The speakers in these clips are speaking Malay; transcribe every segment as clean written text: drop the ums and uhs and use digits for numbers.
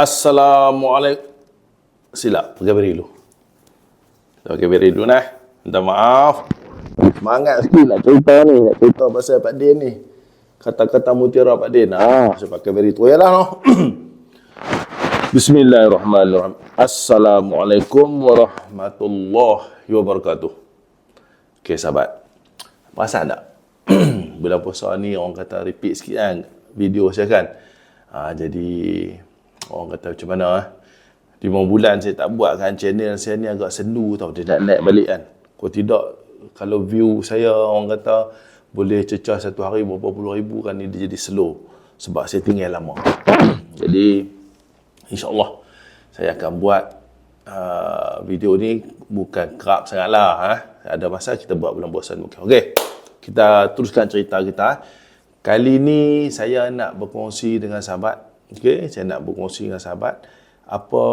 Assalamualaikum. Silap, pakai beri dulu. Pakai beri dulu nah. Minta maaf. Semangat sikit nak cerita ni. Nak cerita pasal Pak Din ni. Kata-kata mutiara Pak Din. Saya pakai beri tu. Yalah no. Bismillahirrahmanirrahim. Assalamualaikum warahmatullahi wabarakatuh. Okay, sahabat. Perasan tak? Bulan puasa ni orang kata repeat sikit kan video saya kan. Jadi orang kata macam mana 5 bulan saya tak buat kan, channel saya ni agak sendu tau, dia nak naik balik kan. Kalau tidak, kalau view saya orang kata boleh cecah satu hari berapa puluh ribu kan, ni dia jadi slow sebab saya tinggal lama. Jadi insyaAllah saya akan buat video ni bukan kerap sangat lah. Ada masa kita buat bulan puasa ni. Okay, kita teruskan cerita kita. Kali ni saya nak berkongsi dengan sahabat. Okay, saya nak berkongsi dengan sahabat apa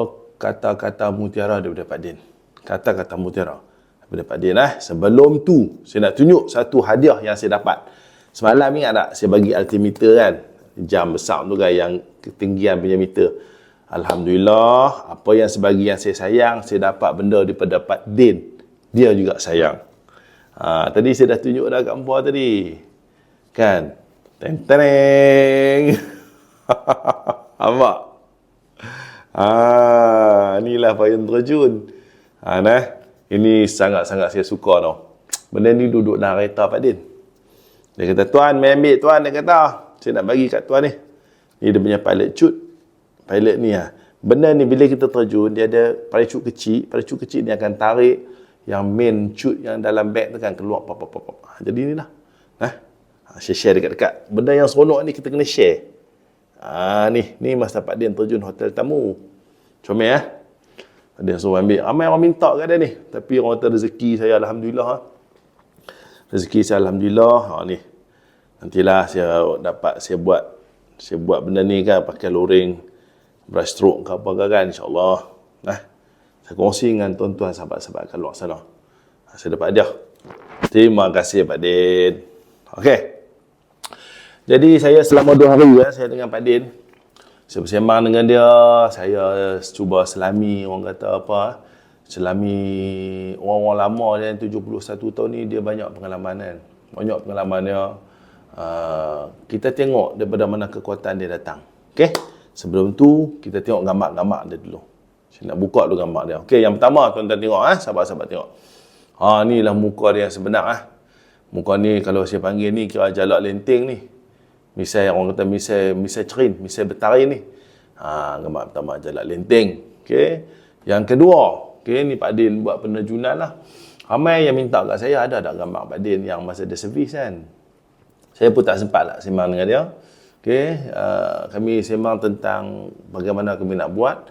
kata-kata mutiara daripada Pak Din. Kata-kata mutiara daripada Pak Din. Sebelum tu, saya nak tunjuk satu hadiah yang saya dapat. Semalam ingat tak saya bagi altimeter kan? Jam besar tu kan, yang ketinggian punya meter. Alhamdulillah, apa yang sebahagian saya sayang, saya dapat benda daripada Pak Din. Dia juga sayang. Tadi saya dah tunjuk dah kat hampa tadi. Kan? Teng-teng. Nampak? Inilah payung terjun. Ini sangat-sangat saya suka tau. Benda ni duduk dalam kereta Pak Din. Dia kata, "Tuan, main ambil tuan." Dia kata, "Saya nak bagi kat tuan ni." Ni dia punya pilot chute. Pilot ni benda ni bila kita terjun, dia ada parachute kecil. Parachute kecil ni akan tarik yang main chute yang dalam bag tu kan keluar. Jadi ni lah. Share dekat-dekat. Benda yang seronok ni kita kena share. Ni masa Pak Din terjun hotel tamu. Comel dia suruh ambil. Ramai orang minta kat dia ni. Tapi orang kata rezeki saya Alhamdulillah. Rezeki saya Alhamdulillah. Ni. Nantilah saya buat benda ni kan, pakai loring brush stroke ke apa kan, insyaAllah. Saya kongsi dengan tuan-tuan sahabat-sahabat kat luar sana. Saya dapat hadiah. Terima kasih Pak Din. Okey. Jadi saya selama 2 hari saya dengan Pak Din. Saya bersembang dengan dia. Saya cuba selami, orang kata apa, selami orang-orang lama dia yang 71 tahun ni, dia banyak pengalaman kan. Banyak pengalaman dia. Kita tengok daripada mana kekuatan dia datang. Okey. Sebelum tu kita tengok gambar-gambar dia dulu. Saya nak buka dulu gambar dia. Okey, yang pertama tuan-tuan tengok sahabat-sahabat tengok. Inilah muka dia yang sebenar Muka ni kalau saya panggil ni kira jalak lenteng ni. Misal orang kata misal cerin, misal betari ni. Gambar pertama jalak lenteng. Okey. Yang kedua, okey, ni Pak Din buat penerjunan lah. Ramai yang minta kat saya, ada tak gambar Pak Din yang masa dia servis kan. Saya pun tak sempat lah sembang dengan dia. Okey, kami sembang tentang bagaimana kami nak buat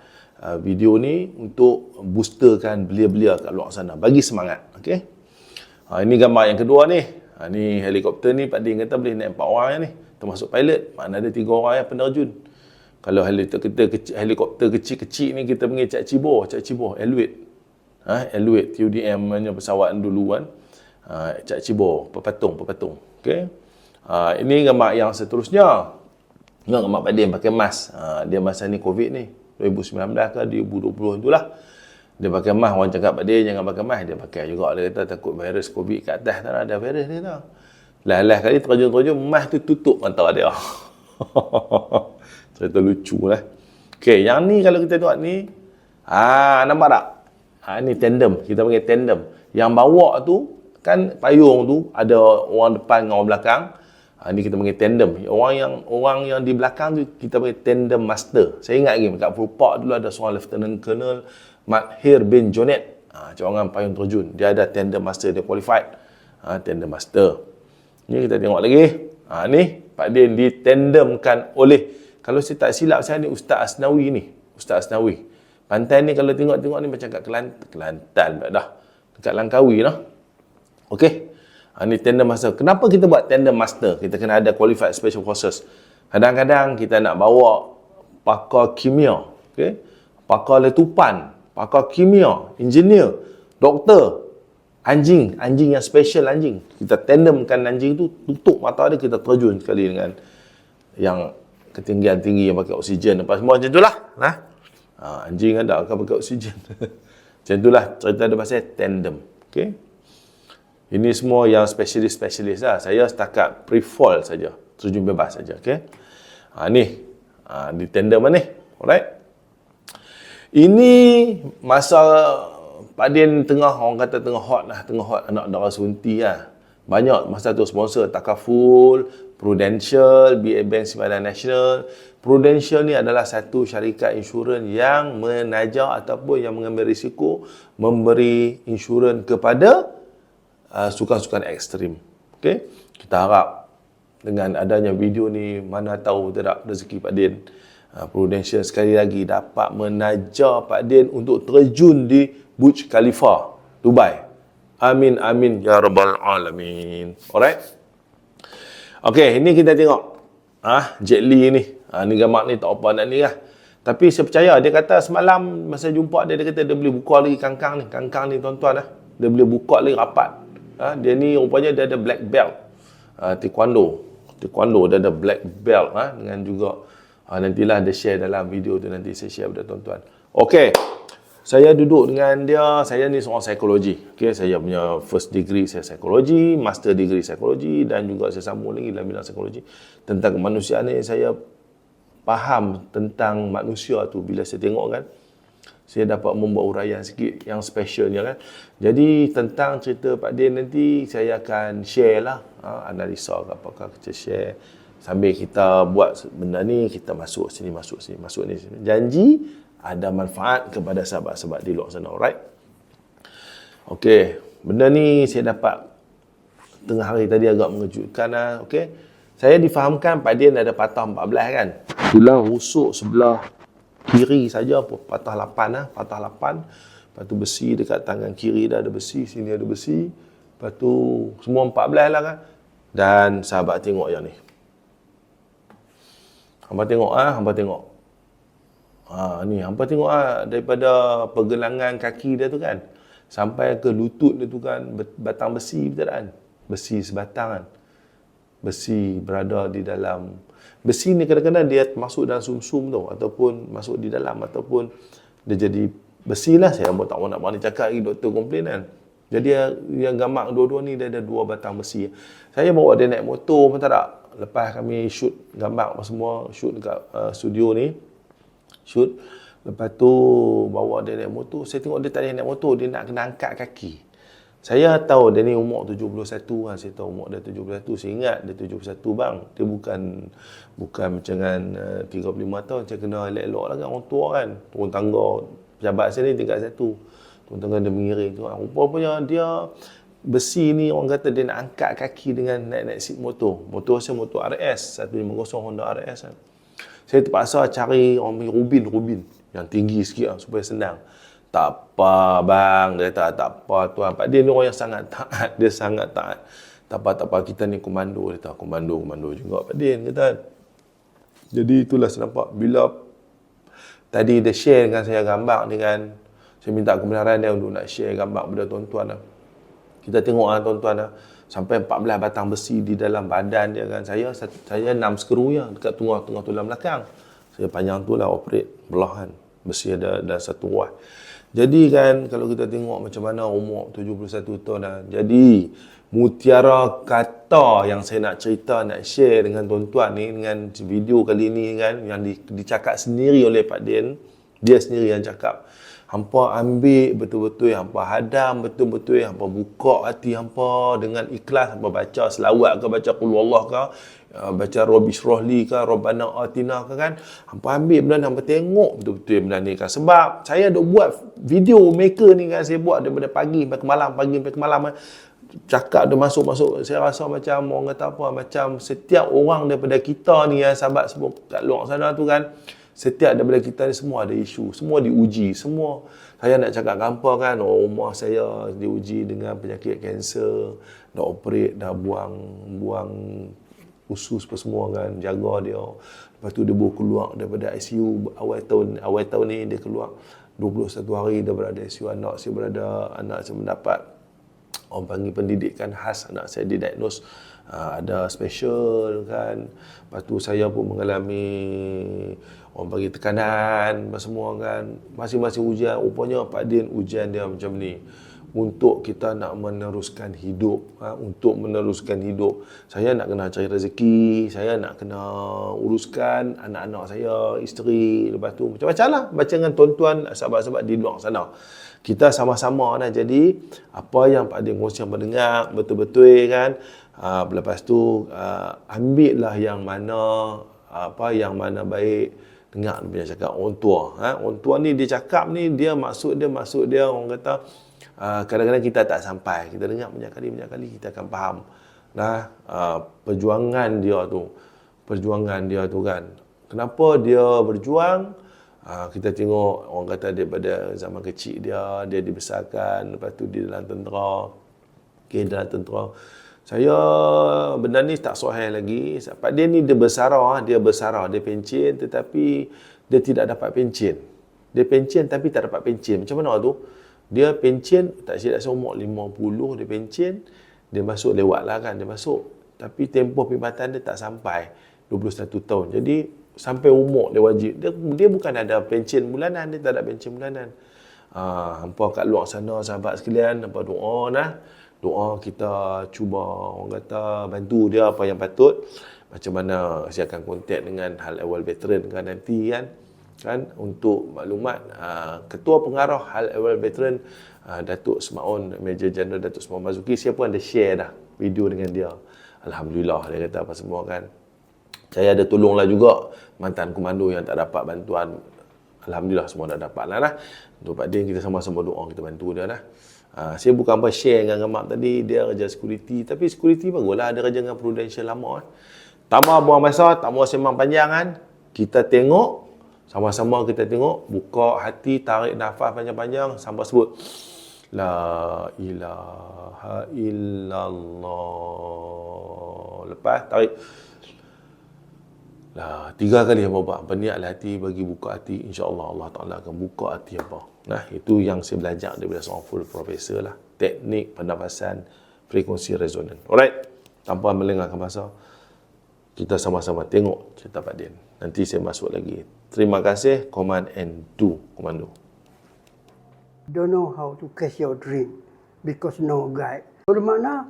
video ni untuk boosterkan belia-belia kat luar sana, bagi semangat. Okey. Ini gambar yang kedua ni. Ni helikopter ni Pak Din kata boleh naik 4 orang ni, termasuk pilot. Mana ada 3 orang yang penerjun. Kalau helikopter kecil-kecil ni kita panggil Cak Cibor, Elwit. Elwit TUDM punya pesawat dulu kan. Cak Cibor, pepatung. Okey. Ini gambar yang seterusnya. Tengok gambar Pak Din pakai mask. Dia masa ni COVID ni, 2019 ke 2020 itulah. Dia pakai mask. Orang cakap Pak Din jangan pakai mask, dia pakai juga. Dia kata takut virus COVID kat atas tak ada virus ni tau. Lah kali terjun mask tu tutup mata dia. Cerita lucu lah. Okey, yang ni kalau kita tengok ni, nampak tak? Ni tandem, kita panggil tandem. Yang bawa tu kan payung tu ada orang depan dengan orang belakang. Ni kita panggil tandem. Orang yang di belakang tu kita panggil tandem master. Saya ingat lagi kat Purpak dulu ada seorang Lieutenant Colonel Mathir bin Jonet. Cawangan payung terjun. Dia ada tandem master, dia qualified. Tandem master. Ni kita tengok lagi. Ni Pak Din ditandemkan oleh, kalau saya tak silap saya ni Ustaz Asnawi ni. Ustaz Asnawi. Pantai ni kalau tengok-tengok ni macam kat Kelantan dah. Dekat Langkawi lah. Okey. Ni tandem master. Kenapa kita buat tandem master? Kita kena ada qualified special forces. Kadang-kadang kita nak bawa pakar kimia, okey? Pakar letupan, pakar kimia, engineer, doktor, anjing yang special anjing. Kita tandemkan anjing tu, tutup mata dia, kita terjun sekali dengan yang ketinggian tinggi yang pakai oksigen apa semua macam itulah. Anjing ada akan pakai oksigen. Macam itulah cerita dia pasal tandem. Okey. Ini semua yang spesialis lah. Saya setakat pre-fall saja, terjun bebas saja. Okey. Di tandem ni. Alright. Ini masa Pak Din tengah, orang kata tengah hot anak darah sunti lah. Banyak masa tu sponsor Takaful, Prudential, BA Bank Simpanan Nasional. Prudential ni adalah satu syarikat insurans yang menajar ataupun yang mengambil risiko memberi insurans kepada sukan-sukan ekstrim. Okey, kita harap dengan adanya video ni, mana tahu tidak rezeki Pak Din, Prudential sekali lagi dapat menajar Pak Din untuk terjun di Burj Khalifa, Dubai. Amin, amin, ya rabbal alamin. Alright. Okey, ini kita tengok. Jet Li ni. Ni gambar ni tak apa nak ni lah. Tapi saya percaya, dia kata semalam masa jumpa dia kata dia boleh buka lagi kangkang ni tuan-tuan . Dia boleh buka lagi rapat. Dia ni rupanya dia ada black belt. Taekwondo dia ada black belt dengan juga nantilah dia share dalam video tu, nanti saya share pada tuan-tuan. Okey. Saya duduk dengan dia, saya ni seorang psikologi. Okay, saya punya first degree saya psikologi, master degree psikologi dan juga saya sambung lagi dalam bidang psikologi. Tentang kemanusiaan ni saya faham tentang manusia tu bila saya tengok kan. Saya dapat membuat uraian sikit yang specialnya kan. Jadi tentang cerita Pak Din nanti saya akan share lah analisa ke apakah kita share. Sambil kita buat benda ni, kita masuk sini. Janji ada manfaat kepada sahabat-sahabat di luar sana, alright? Okey, benda ni saya dapat tengah hari tadi agak mengejutkan lah, okey. Saya difahamkan Pak Din ada patah 14 kan. Tulang rusuk sebelah kiri saja patah 8 patah 8. Lepas tu besi dekat tangan kiri dah ada besi, sini ada besi. Lepas tu semua 14 lah kan. Dan sahabat tengok yang ni. Hamba tengok. Ni hampa tengok daripada pergelangan kaki dia tu kan sampai ke lutut dia tu kan batang besi betul kan? Besi sebatang kan. Besi berada di dalam. Besi ni kadang-kadang dia masuk dalam sumsum tu ataupun masuk di dalam ataupun dia jadi besi lah. Saya tak nak berani cakap lagi, doktor komplain kan. Jadi yang gambar dua-dua ni dia ada 2 batang besi. Saya bawa dia naik motor pun tak. Lepas kami shoot gambar apa semua, shoot dekat studio ni. Shoot. Lepas tu bawa dia naik motor. Saya tengok dia tak boleh naik motor. Dia nak kena angkat kaki. Saya tahu dia ni umur 71 lah. Saya tahu umur dia 71. Saya ingat dia 71 bang. Dia bukan macam kan 35 tahun. Saya kena elok-elok lah kan. Orang tua kan. Turun tangga. Pejabat saya ni tingkat 1. Turun tangga dia mengiring tu. Rupanya dia besi ni orang kata dia nak angkat kaki dengan naik seat motor. Motor saya motor RS. 150 Honda RS kan. Saya terpaksa cari orang Rubin yang tinggi sikit supaya senang. Tak apa bang, dia kata tak apa tuan. Pak Din ni orang yang sangat taat, dia sangat taat. Tak apa kita ni komando, dia kata komando juga Pak Din kata. Jadi itulah saya nampak bila tadi dia share dengan saya gambar dengan saya minta kebenaran dia untuk nak share gambar kepada tuan-tuan. Kita tengok tuan-tuan sampai 14 batang besi di dalam badan dia kan. Saya 6 skru ya dekat tengah tulang belakang. Saya panjang tu lah operate belahan. Besi ada 1 ruas. Jadi kan kalau kita tengok macam mana umur 71 tahun dah. Jadi mutiara kata yang saya nak cerita, nak share dengan tuan-tuan ni dengan video kali ni kan yang dicakap sendiri oleh Pak Din. Dia sendiri yang cakap. Hampa ambil betul-betul, hampa hadam betul-betul, hampa buka hati hampa dengan ikhlas, hampa baca selawat ke, baca qul huwallah ke, baca Rabbi shrah li ke, Rabbana atina ke kan. Hampa ambil benda ni, hampa tengok betul-betul benda ni kan. Sebab saya dah buat video maker ni kan, saya buat daripada pagi sampai ke malam kan. Cakap dia masuk, saya rasa macam orang kata apa, macam setiap orang daripada kita ni sahabat semua kat luar sana tu kan, setiap daripada kita ni semua ada isu, semua diuji, semua. Saya nak cakap gampang kan, rumah saya diuji dengan penyakit kanser, dah operate, dah buang usus apa semua kan, jaga dia. Lepas tu dia baru keluar daripada ICU awal tahun ni dia keluar 21 hari dia berada ICU. Anak saya mendapat orang panggil pendidikan khas. Anak saya didiagnose ada special kan. Lepas tu saya pun mengalami orang bagi tekanan apa semua kan. Masing-masing ujian, rupanya Pak Din ujian dia macam ni. Untuk kita nak meneruskan hidup, untuk meneruskan hidup, saya nak kena cari rezeki, saya nak kena uruskan anak-anak saya, isteri, lepas tu macam-macam lah, baca dengan tuan-tuan, sahabat-sahabat di luar sana. Kita sama-sama lah. Jadi apa yang Pak Din kongsi pendengar betul-betul kan. Lepas tu ambil lah yang mana yang mana baik. Dengar dia punya cakap orang tua. Orang tua ni dia cakap ni, dia maksud dia orang kata kadang-kadang kita tak sampai. Kita dengar banyak kali kita akan faham. Perjuangan dia tu kan. Kenapa dia berjuang? Kita tengok orang kata daripada zaman kecil dia dibesarkan, lepas tu dia dalam tentera. Dalam tentera. Saya benda ni tak sahih lagi. Pak dia ni dia bersara, dia pencen tetapi dia tidak dapat pencen. Dia pencen tapi tak dapat pencen. Macam mana tu? Dia pencen, tak silap saya umur 50 dia pencen, dia masuk lewat lah kan, dia masuk. Tapi tempoh perkhidmatan dia tak sampai 21 tahun. Jadi sampai umur dia wajib. Dia bukan ada pencen bulanan, dia tak ada pencen bulanan. Hampa kat luar sana sahabat sekalian, hampa doa nah. Doa kita cuba orang kata bantu dia apa yang patut. Macam mana saya akan kontak dengan hal ehwal veteran kan nanti kan untuk maklumat Ketua Pengarah Hal Ehwal Veteran Datuk Semaun, Major General Datuk Semaun Marzuki, saya pun ada share dah video dengan dia. Alhamdulillah dia kata apa semua kan. Saya ada tolonglah juga mantan komando yang tak dapat bantuan. Alhamdulillah semua dah dapat lah. Untuk Pak Din kita sama-sama doa kita bantu dia lah. Saya bukan apa share dengan Gamak tadi, dia kerja security, tapi security baguslah, dia kerja dengan Prudential lama. Tak mau buang masa, tak mau sembang panjang kan. Kita tengok, sama-sama kita tengok, buka hati, tarik nafas panjang-panjang sampai sebut La ilaha illallah. Lepas tarik lah 3 kali apa buat berniatlah hati bagi buka hati, insya-Allah Allah Taala akan buka hati apa. Itu yang saya belajar daripada seorang full professor lah, teknik pernafasan frekuensi resonan. Alright, tanpa melengahkan masa, kita sama-sama tengok cerita Pak Din. Nanti saya masuk lagi. Terima kasih. Command and do, komando. Don't know how to catch your dream because no guide. Bermakna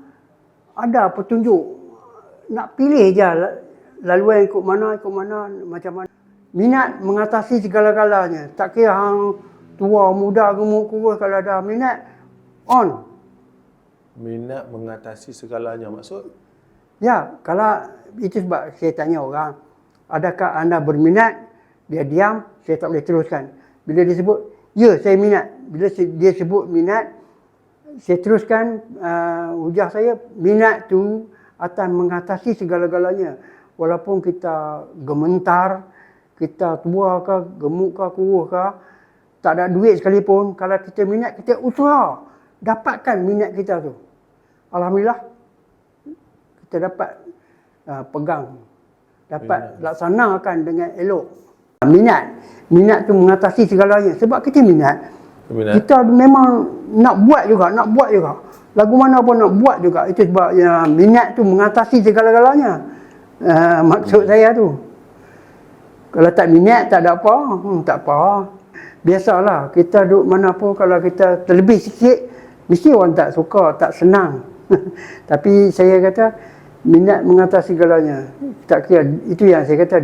ada petunjuk, nak pilih je laluan ikut mana, macam mana. Minat mengatasi segala-galanya. Tak kira hang tua, muda, gemuk, kurus, kalau ada minat, on. Minat mengatasi segalanya maksud? Ya, kalau itu sebab saya tanya orang, adakah anda berminat? Dia diam, saya tak boleh teruskan. Bila dia sebut, ya saya minat. Bila dia sebut minat, saya teruskan hujah saya, minat tu akan mengatasi segala-galanya. Walaupun kita gementar, kita tua ke, gemuk ke, kurus ke, tak ada duit sekalipun, kalau kita minat, kita usaha dapatkan minat kita tu. Alhamdulillah, kita dapat pegang, dapat laksanakan dengan elok. Minat tu mengatasi segalanya. Sebab kita minat. Kita memang nak buat juga. Lagu mana pun nak buat juga. Itu sebab minat tu mengatasi segala-galanya. Maksud saya tu. Kalau tak minat, tak ada apa. Tak apa. Biasalah, kita duduk mana pun, kalau kita terlebih sikit, mesti orang tak suka, tak senang. Tapi saya kata, minat mengatasi segalanya. Tak kira, itu yang saya kata,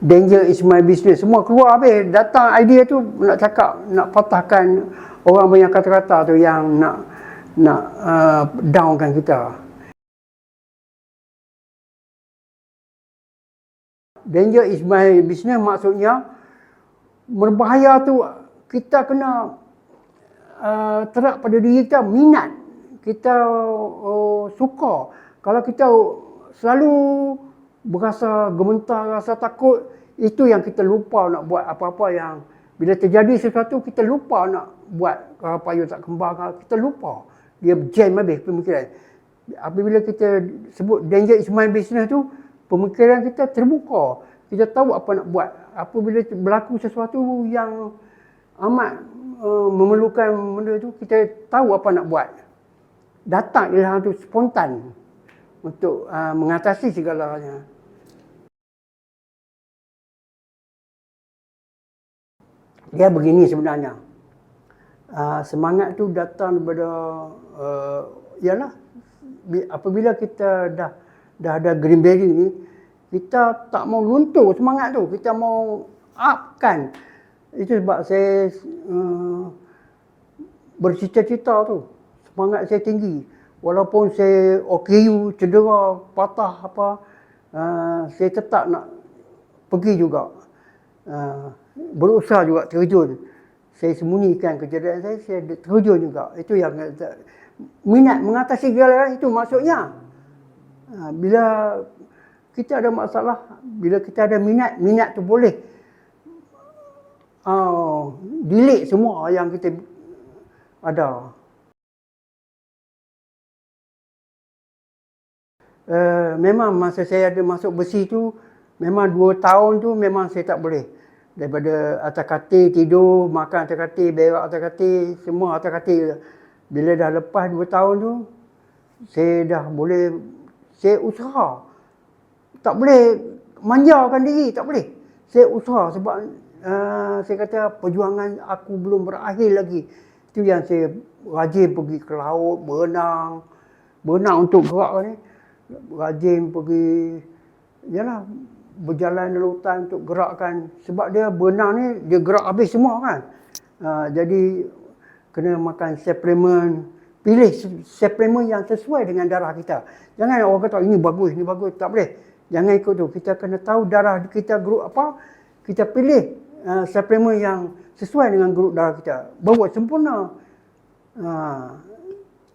danger is my business. Semua keluar habis. Datang idea tu nak cakap, nak patahkan orang punya kata-kata tu yang nak downkan kita. Danger is my business maksudnya berbahaya tu kita kena terap pada diri kita, minat. Kita suka. Kalau kita selalu berasa gementar, rasa takut, itu yang kita lupa nak buat apa-apa yang bila terjadi sesuatu kita lupa nak buat. Kalau payung tak kembar, kita lupa. Dia jam habis pemikiran. Apabila kita sebut danger is my business tu, pemikiran kita terbuka. Kita tahu apa nak buat. Apabila berlaku sesuatu yang amat memerlukan benda tu, kita tahu apa nak buat. Datang ilham tu spontan. untuk mengatasi segalanya. Dia begini sebenarnya. Semangat tu datang daripada ialah apabila kita dah ada Greenberry ni, kita tak mau luntur semangat tu, kita mau upkan. Itu sebab saya bercita-cita tu, semangat saya tinggi. Walaupun saya OKU, cedera, patah apa, saya tetap nak pergi juga. Berusaha juga terjun. Saya sembunyikan kecederaan saya terjun juga. Itu yang minat mengatasi segala itu maksudnya. Bila kita ada masalah, bila kita ada minat tu boleh delete semua yang kita ada. Memang masa saya ada masuk besi tu, memang 2 tahun tu memang saya tak boleh. Daripada atas katil tidur, makan atas katil, berak atas katil, semua atas katil. Bila dah lepas 2 tahun tu, saya dah boleh, saya usaha. Tak boleh manjakan diri, tak boleh. Saya usaha sebab saya kata perjuangan aku belum berakhir lagi. Itu yang saya rajin pergi ke laut, berenang untuk gerak ni. Rajin pergi, yalah, berjalan di lautan untuk gerakkan. Sebab dia berenang ni, dia gerak habis semua kan. Jadi, kena makan suplemen. Pilih suplemen yang sesuai dengan darah kita. Jangan orang kata ini bagus. Tak boleh. Jangan ikut tu. Kita kena tahu darah kita grup apa. Kita pilih suplemen yang sesuai dengan grup darah kita. Baru sempurna.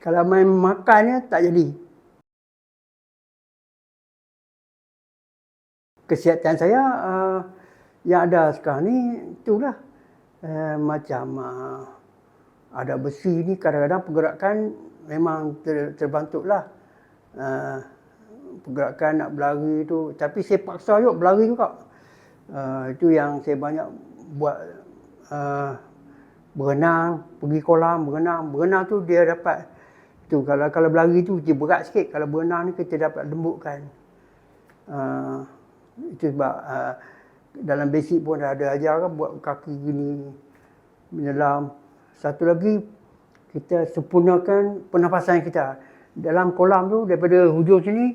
Kalau main makannya, tak jadi. Kesihatan saya yang ada sekarang ni, itulah. Macam ada besi ni, kadang-kadang pergerakan memang terbantuklah. Pergerakan nak berlari tu, tapi saya paksa juga berlari juga. Itu yang saya banyak buat, berenang, pergi kolam berenang. Berenang tu dia dapat tu, kalau berlari tu dia berat sikit, kalau berenang ni kita dapat lembutkan. Itu sebab dalam basic pun dah ada ajar kan, buat kaki gini, menyelam. Satu lagi, kita sempurnakan pernafasan kita. Dalam kolam tu, daripada hujung sini,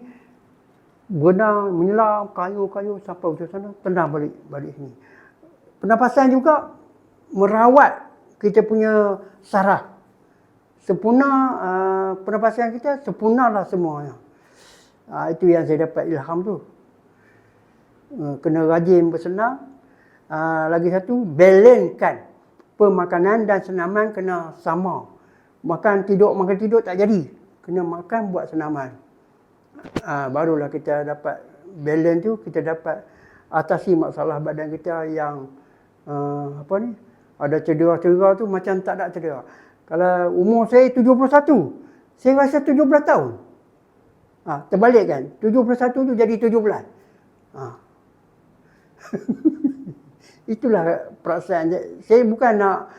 berenang, menyelam, kayu sampai hujung sana, tendang balik sini. Pernafasan juga merawat kita punya saraf. Sempurna pernafasan kita, sempurnalah semuanya. Itu yang saya dapat ilham tu. Kena rajin bersenam. Lagi satu, balancekan pemakanan dan senaman kena sama. Makan tidur tak jadi. Kena makan buat senaman. Barulah kita dapat balance tu, kita dapat atasi masalah badan kita yang ada cedera-cedera tu macam tak ada cedera. Kalau umur saya 71, saya rasa 17 tahun. Terbalik kan? 71 tu jadi 17. Itulah perasaan saya. Bukan nak,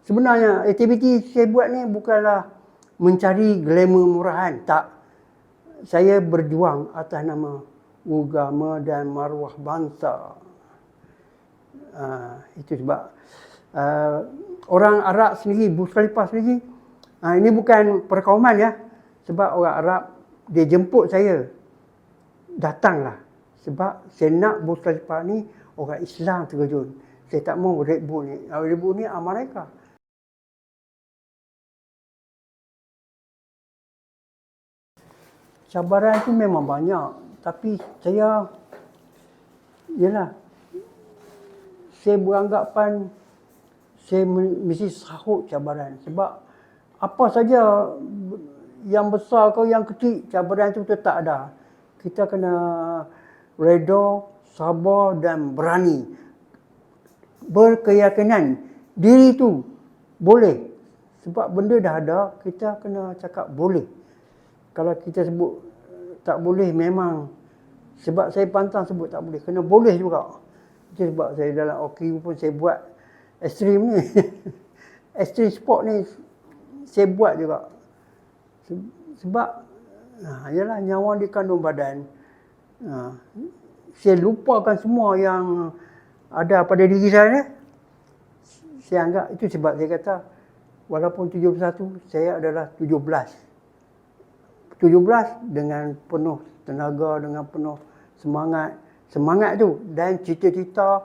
sebenarnya aktiviti saya buat ni bukanlah mencari glamour murahan, tak. Saya berjuang atas nama agama dan maruah bangsa. Itu sebab orang Arab sendiri, Burj Khalifa sendiri, ini bukan perkauman ya, sebab orang Arab dia jemput saya, datanglah. Sebab saya nak Burj Khalifa ni orang Islam terjun. Saya tak mau Red Bull ni. Red Bull ni Amerika. Cabaran tu memang banyak. Tapi saya, yalah, saya beranggapan saya mesti sahut cabaran. Sebab apa saja yang besar ke yang kecil, cabaran tu tetap ada. Kita kena redha, sabar dan berani. Berkeyakinan diri tu boleh. Sebab benda dah ada, kita kena cakap boleh. Kalau kita sebut tak boleh, memang sebab saya pantang sebut tak boleh, kena boleh juga. Itu sebab saya dalam OKU pun saya buat ekstrim ni. Ekstrim sport ni saya buat juga. Sebab Ialah nyawa di kandung badan. Saya lupakan semua yang ada pada diri saya ni. Saya anggap itu sebab saya kata walaupun 71 saya adalah 17 dengan penuh tenaga, dengan penuh semangat tu dan cita-cita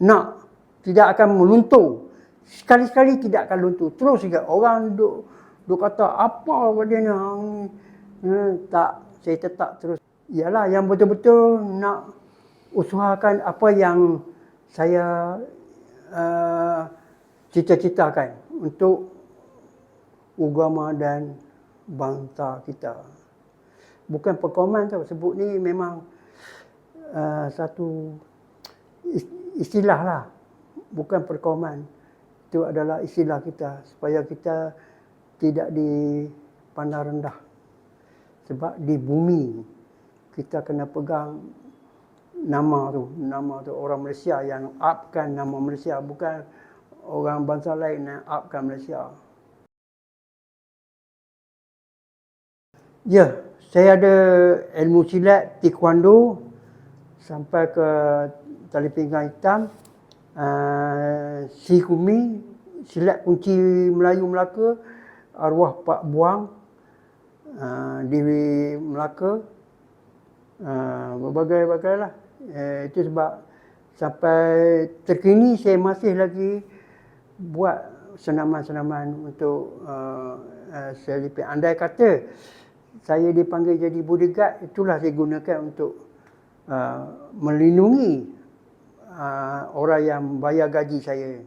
nak tidak akan meluntur. Sekali-sekali tidak akan luntur. Terus juga orang duk kata apa dia ni. Tak, saya tetap terus. Ialah yang betul-betul nak usahakan apa yang saya cita-citakan untuk agama dan bangsa kita. Bukan perkoman tau, sebut ni memang satu istilah lah. Bukan perkoman. Itu adalah istilah kita supaya kita tidak dipandang rendah. Sebab di bumi kita kena pegang nama tu orang Malaysia yang upkan nama Malaysia, bukan orang bangsa lain yang upkan Malaysia. Ya, saya ada ilmu silat taekwondo sampai ke tali pinggang hitam, Sikumi, silat kunci Melayu Melaka, arwah Pak Buang di Melaka, berbagai-bagai lah. Itu sebab sampai terkini saya masih lagi buat senaman-senaman untuk seliping. Andai kata saya dipanggil jadi bodyguard, itulah saya gunakan untuk melindungi orang yang bayar gaji saya.